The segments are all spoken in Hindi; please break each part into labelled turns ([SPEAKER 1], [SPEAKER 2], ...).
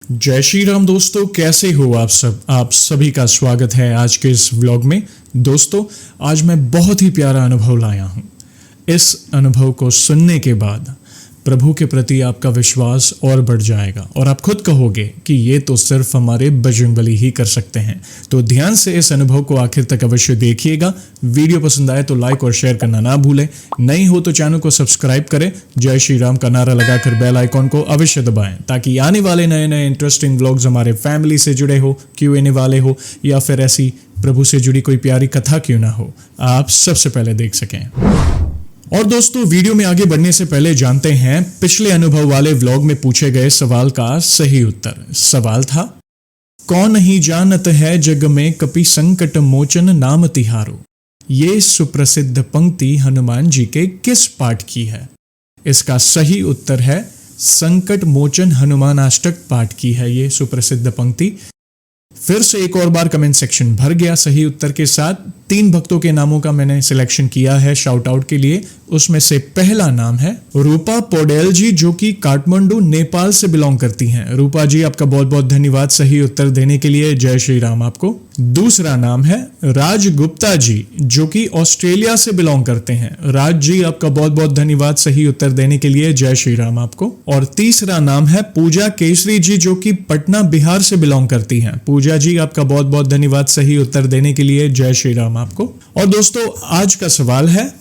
[SPEAKER 1] जय श्री राम दोस्तों, कैसे हो आप सब। आप सभी का स्वागत है आज के इस व्लॉग में। दोस्तों, आज मैं बहुत ही प्यारा अनुभव लाया हूं। इस अनुभव को सुनने के बाद प्रभु के प्रति आपका विश्वास और बढ़ जाएगा और आप खुद कहोगे कि ये तो सिर्फ हमारे बजरंगबली ही कर सकते हैं। तो ध्यान से इस अनुभव को आखिर तक अवश्य देखिएगा। वीडियो पसंद आए तो लाइक और शेयर करना ना भूलें। नहीं हो तो चैनल को सब्सक्राइब करें। जय श्री राम का नारा लगाकर बेल आइकॉन को अवश्य दबाएं ताकि आने वाले नए नए इंटरेस्टिंग व्लॉग्स हमारे फैमिली से जुड़े हो, Q&A वाले हो या फिर ऐसी प्रभु से जुड़ी कोई प्यारी कथा क्यों ना हो, आप सबसे पहले देख सकें। और दोस्तों, वीडियो में आगे बढ़ने से पहले जानते हैं पिछले अनुभव वाले व्लॉग में पूछे गए सवाल का सही उत्तर। सवाल था, कौन नहीं जानत है जग में कपि संकट मोचन नाम तिहारो। ये सुप्रसिद्ध पंक्ति हनुमान जी के किस पाठ की है? इसका सही उत्तर है संकट मोचन हनुमानाष्टक पाठ की है ये सुप्रसिद्ध पंक्ति। फिर से एक और बार कमेंट सेक्शन भर गया सही उत्तर के साथ। 3 भक्तों के नामों का मैंने सिलेक्शन किया है शाउट आउट के लिए। उसमें से पहला नाम है रूपा पौडेल जी, जो कि काठमांडू नेपाल से बिलोंग करती हैं। रूपा जी, आपका बहुत बहुत धन्यवाद सही उत्तर देने के लिए। जय श्री राम आपको। दूसरा नाम है राज गुप्ता जी, जो कि ऑस्ट्रेलिया से बिलोंग करते हैं। राज जी, आपका बहुत बहुत धन्यवाद सही उत्तर देने के लिए। जय श्री राम आपको। और तीसरा नाम है पूजा केसरी जी, जो कि पटना बिहार से बिलोंग करती हैं। पूजा जी, आपका बहुत बहुत धन्यवाद सही उत्तर देने के लिए। जय श्री राम आपको। और दोस्तों, आज का सवाल है,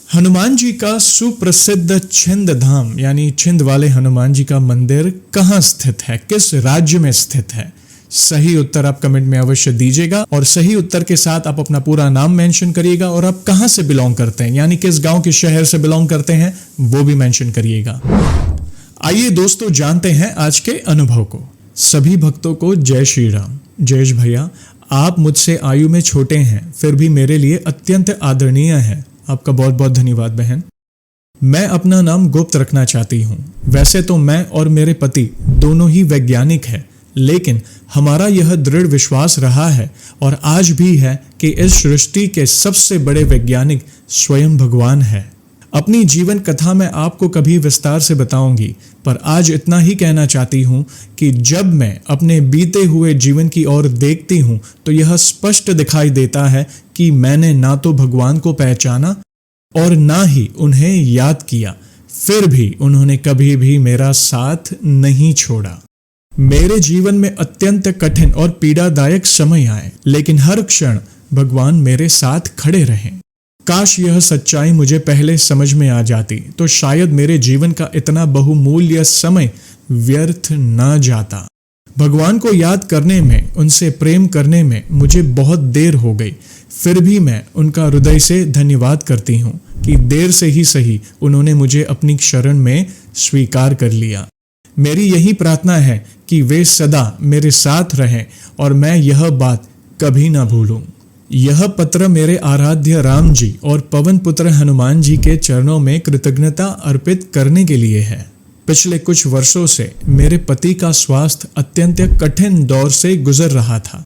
[SPEAKER 1] हनुमान जी का सुप्रसिद्ध छिंद धाम यानी छिंद वाले हनुमान जी का मंदिर कहाँ स्थित है, किस राज्य में स्थित है? सही उत्तर आप कमेंट में अवश्य दीजिएगा और सही उत्तर के साथ आप अपना पूरा नाम मेंशन करिएगा और आप कहां से बिलोंग करते हैं, यानी किस गांव के शहर से बिलोंग करते हैं वो भी मेंशन करिएगा। आइए दोस्तों, जानते हैं आज के अनुभव को। सभी भक्तों को जय श्री राम। जयेश भैया, आप मुझसे आयु में छोटे हैं फिर भी मेरे लिए अत्यंत आदरणीय हैं। आपका बहुत बहुत धन्यवाद बहन। मैं अपना नाम गुप्त रखना चाहती हूँ। वैसे तो मैं और मेरे पति दोनों ही वैज्ञानिक हैं, लेकिन हमारा यह दृढ़ विश्वास रहा है और आज भी है कि इस सृष्टि के सबसे बड़े वैज्ञानिक स्वयं भगवान है। अपनी जीवन कथा में आपको कभी विस्तार से बताऊंगी, पर आज इतना ही कहना चाहती हूँ कि जब मैं अपने बीते हुए जीवन की ओर देखती हूँ तो यह स्पष्ट दिखाई देता है कि मैंने ना तो भगवान को पहचाना और ना ही उन्हें याद किया, फिर भी उन्होंने कभी भी मेरा साथ नहीं छोड़ा। मेरे जीवन में अत्यंत कठिन और पीड़ादायक समय आए, लेकिन हर क्षण भगवान मेरे साथ खड़े रहे। काश यह सच्चाई मुझे पहले समझ में आ जाती तो शायद मेरे जीवन का इतना बहुमूल्य समय व्यर्थ ना जाता। भगवान को याद करने में, उनसे प्रेम करने में मुझे बहुत देर हो गई, फिर भी मैं उनका हृदय से धन्यवाद करती हूँ कि देर से ही सही उन्होंने मुझे अपनी शरण में स्वीकार कर लिया। मेरी यही प्रार्थना है कि वे सदा मेरे साथ रहें और मैं यह बात कभी ना भूलूं। यह पत्र मेरे आराध्य राम जी और पवन पुत्र हनुमान जी के चरणों में कृतज्ञता अर्पित करने के लिए है। पिछले कुछ वर्षों से मेरे पति का स्वास्थ्य अत्यंत कठिन दौर से गुजर रहा था।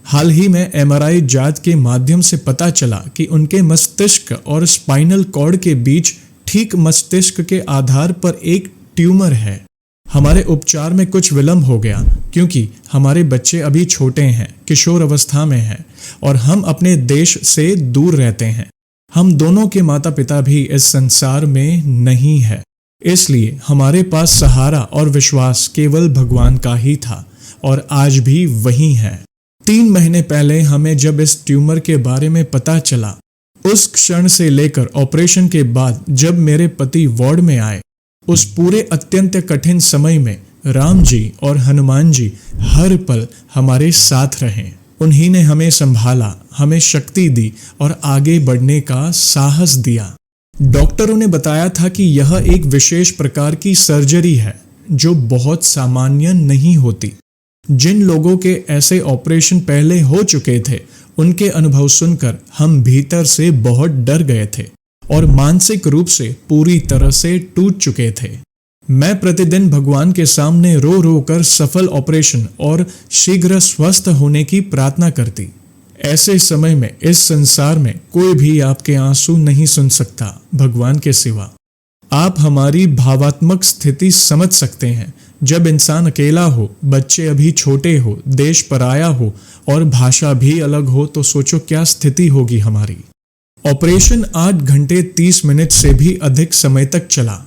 [SPEAKER 1] हाल ही में MRI जांच के माध्यम से पता चला कि उनके मस्तिष्क और स्पाइनल कॉर्ड के बीच ठीक मस्तिष्क के आधार पर एक ट्यूमर है। हमारे उपचार में कुछ विलंब हो गया क्योंकि हमारे बच्चे अभी छोटे हैं, किशोर अवस्था में हैं और हम अपने देश से दूर रहते हैं। हम दोनों के माता पिता भी इस संसार में नहीं है, इसलिए हमारे पास सहारा और विश्वास केवल भगवान का ही था और आज भी वही है। 3 महीने पहले हमें जब इस ट्यूमर के बारे में पता चला, उस क्षण से लेकर ऑपरेशन के बाद जब मेरे पति वार्ड में आए, उस पूरे अत्यंत कठिन समय में राम जी और हनुमान जी हर पल हमारे साथ रहे। उन्हीं ने हमें संभाला, हमें शक्ति दी और आगे बढ़ने का साहस दिया। डॉक्टरों ने बताया था कि यह एक विशेष प्रकार की सर्जरी है जो बहुत सामान्य नहीं होती। जिन लोगों के ऐसे ऑपरेशन पहले हो चुके थे, उनके अनुभव सुनकर हम भीतर से बहुत डर गए थे और मानसिक रूप से पूरी तरह से टूट चुके थे। मैं प्रतिदिन भगवान के सामने रो रो कर सफल ऑपरेशन और शीघ्र स्वस्थ होने की प्रार्थना करती। ऐसे समय में इस संसार में कोई भी आपके आंसू नहीं सुन सकता भगवान के सिवा। आप हमारी भावात्मक स्थिति समझ सकते हैं। जब इंसान अकेला हो, बच्चे अभी छोटे हो, देश पराया हो और भाषा भी अलग हो, तो सोचो क्या स्थिति होगी हमारी। ऑपरेशन 8 घंटे 30 मिनट से भी अधिक समय तक चला।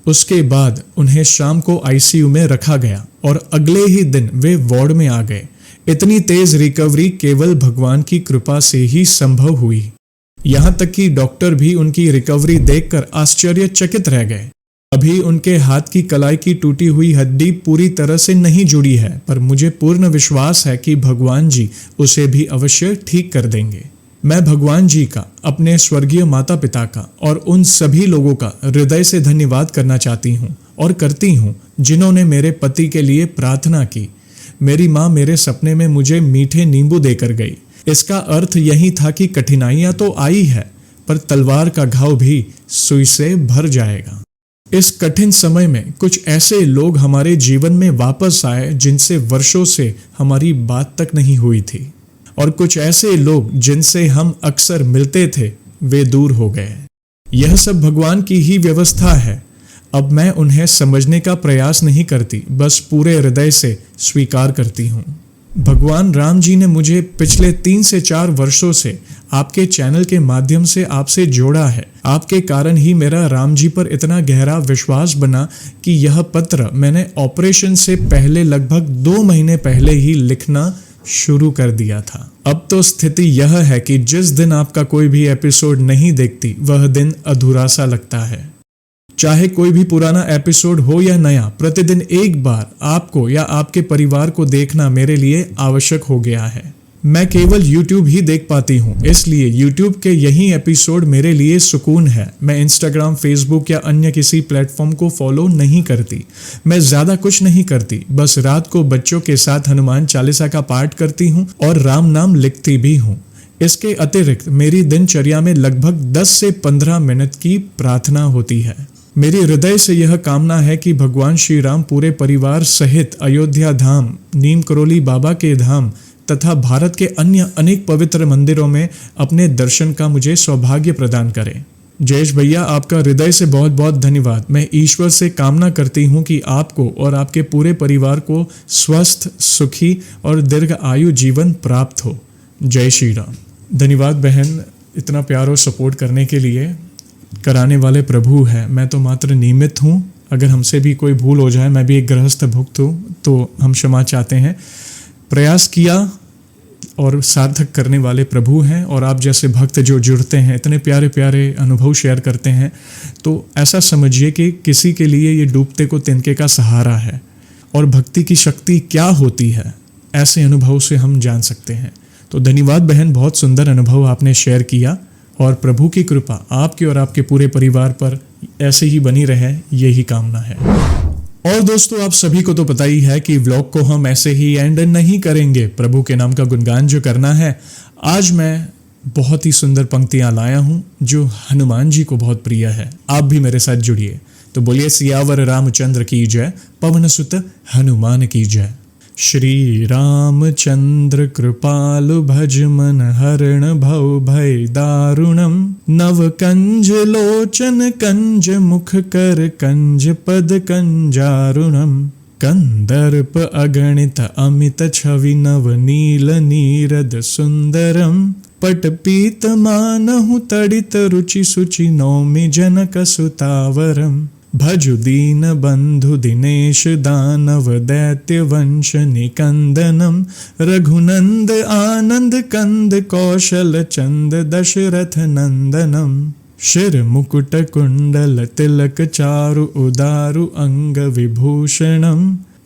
[SPEAKER 1] उसके बाद उन्हें शाम को आईसीयू में रखा गया और अगले ही दिन वे वार्ड में आ गए। इतनी तेज रिकवरी केवल भगवान की कृपा से ही संभव हुई। यहाँ तक कि डॉक्टर भी उनकी रिकवरी देखकर आश्चर्यचकित रह गए। अभी उनके हाथ की कलाई की टूटी हुई हड्डी पूरी तरह से नहीं जुड़ी है, पर मुझे पूर्ण विश्वास है कि भगवान जी उसे भी अवश्य ठीक कर देंगे। मैं भगवान जी का, अपने स्वर्गीय माता पिता का और उन सभी लोगों का हृदय से धन्यवाद करना चाहती हूँ और करती हूँ जिन्होंने मेरे पति के लिए प्रार्थना की। मेरी माँ मेरे सपने में मुझे मीठे नींबू देकर गई। इसका अर्थ यही था कि कठिनाइयां तो आई है, पर तलवार का घाव भी सुई से भर जाएगा। इस कठिन समय में कुछ ऐसे लोग हमारे जीवन में वापस आए जिनसे वर्षों से हमारी बात तक नहीं हुई थी, और कुछ ऐसे लोग जिनसे हम अक्सर मिलते थे वे दूर हो गए। यह सब भगवान की ही व्यवस्था है। अब मैं उन्हें समझने का प्रयास नहीं करती, बस पूरे हृदय से स्वीकार करती हूँ। भगवान राम जी ने मुझे पिछले 3 से 4 वर्षों से आपके चैनल के माध्यम से आपसे जोड़ा है। आपके कारण ही मेरा राम जी पर इतना गहरा विश्वास बना कि यह पत्र मैंने ऑपरेशन से पहले लगभग 2 महीने पहले ही लिखना शुरू कर दिया था। अब तो स्थिति यह है कि जिस दिन आपका कोई भी एपिसोड नहीं देखती, वह दिन अधूरा सा लगता है। चाहे कोई भी पुराना एपिसोड हो या नया, प्रतिदिन एक बार आपको या आपके परिवार को देखना मेरे लिए आवश्यक हो गया है। मैं केवल YouTube ही देख पाती हूँ, इसलिए YouTube के यही एपिसोड मेरे लिए सुकून है। मैं इंस्टाग्राम, फेसबुक या अन्य किसी प्लेटफॉर्म को फॉलो नहीं करती। मैं ज्यादा कुछ नहीं करती, बस रात को बच्चों के साथ हनुमान चालीसा का पाठ करती हूँ और राम नाम लिखती भी हूँ। इसके अतिरिक्त मेरी दिनचर्या में लगभग 10 से 15 मिनट की प्रार्थना होती है। मेरी हृदय से यह कामना है कि भगवान श्री राम पूरे परिवार सहित अयोध्या धाम, नीम करोली बाबा के धाम तथा भारत के अन्य अनेक पवित्र मंदिरों में अपने दर्शन का मुझे सौभाग्य प्रदान करें। जयेश भैया, आपका हृदय से बहुत बहुत धन्यवाद। मैं ईश्वर से कामना करती हूँ कि आपको और आपके पूरे परिवार को स्वस्थ, सुखी और दीर्घ आयु जीवन प्राप्त हो। जय श्री राम। धन्यवाद बहन, इतना प्यार और सपोर्ट करने के लिए। कराने वाले प्रभु है, मैं तो मात्र निमित्त हूँ। अगर हमसे भी कोई भूल हो जाए, मैं भी एक गृहस्थ भक्त हूँ, तो हम क्षमा चाहते हैं। प्रयास किया और सार्थक करने वाले प्रभु हैं, और आप जैसे भक्त जो जुड़ते हैं, इतने प्यारे प्यारे अनुभव शेयर करते हैं, तो ऐसा समझिए कि किसी के लिए ये डूबते को तिनके का सहारा है। और भक्ति की शक्ति क्या होती है, ऐसे अनुभव से हम जान सकते हैं। तो धन्यवाद बहन, बहुत सुंदर अनुभव आपने शेयर किया, और प्रभु की कृपा आपके और आपके पूरे परिवार पर ऐसे ही बनी रहे, यही कामना है। और दोस्तों, आप सभी को तो पता ही है कि व्लॉग को हम ऐसे ही एंड नहीं करेंगे। प्रभु के नाम का गुणगान जो करना है, आज मैं बहुत ही सुंदर पंक्तियां लाया हूं जो हनुमान जी को बहुत प्रिय है। आप भी मेरे साथ जुड़िए। तो बोलिए सियावर रामचंद्र की जय, पवन सुत हनुमान की जय। श्री रामचंद्र कृपालु भज मन हरण भव भय दारुणम, नव कंज लोचन कंज मुख कर कंज पद कंजारुणम, कंदर्प अगणित अमित छवि नव नील नीरद सुंदरम, पट पीत मानहु तड़ित रुचि सुचि नौमि जनक सुतावरम, भजु दीन बंधु दिनेश दानव दैत्य वंश निकंदनम, रघुनंद आनंद कंद कौशल चंद दशरथ नंदनम, शिर मुकुट कुंडल तिलक चारु उदारु अंग विभूषणम,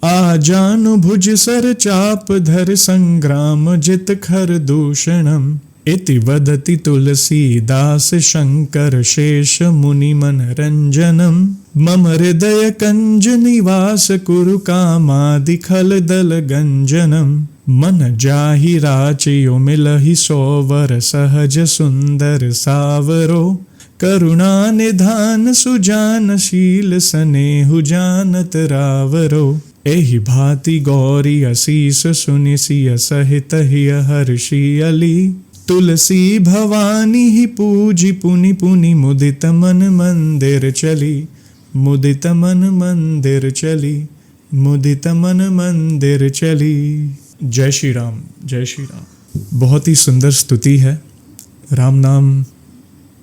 [SPEAKER 1] आजानु भुज सर चाप धर संग्राम जित खर दूषणम, इति वदति तुलसीदास शंकर शेष मुनि मन रंजनम, मम हृदय कंज निवास कुरु कामादि खल दल गंजनम, मन जाहि राचयो मिलहि सोवर सहज सुंदर सावरो, करुणा निधान सुजान शील स्नेहु जानत रावरो, एहि भांति गौरी असीस सुनि सिय सहित हिय हर्षि अली, तुलसी भवानी ही पूजी पुनि पुनि मुदित मन मंदिर चली, मुदित मन मंदिर चली। मुदित मन मंदिर चली। जय श्री राम, जय श्री राम। बहुत ही सुंदर स्तुति है। राम नाम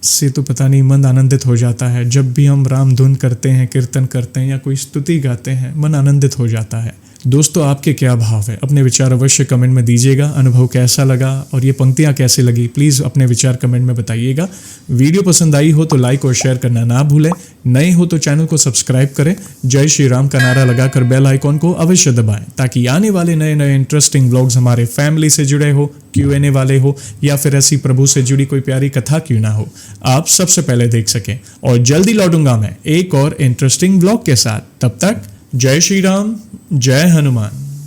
[SPEAKER 1] से तो पता नहीं मन आनंदित हो जाता है। जब भी हम राम धुन करते हैं, कीर्तन करते हैं या कोई स्तुति गाते हैं, मन आनंदित हो जाता है। दोस्तों, आपके क्या भाव है? अपने विचार अवश्य कमेंट में दीजिएगा। अनुभव कैसा लगा और ये पंक्तियाँ कैसी लगी, प्लीज़ अपने विचार कमेंट में बताइएगा। वीडियो पसंद आई हो तो लाइक और शेयर करना ना भूलें। नए हो तो चैनल को सब्सक्राइब करें। जय श्री राम का नारा लगाकर बेल आइकॉन को अवश्य दबाएं, ताकि आने वाले नए नए इंटरेस्टिंग व्लॉग्स हमारे फैमिली से जुड़े हो, Q&A वाले हो, या फिर ऐसी प्रभु से जुड़ी कोई प्यारी कथा क्यों ना हो, आप सबसे पहले देख सकें। और जल्दी लौटूंगा मैं एक और इंटरेस्टिंग व्लॉग के साथ। तब तक जय श्री राम, जय हनुमान।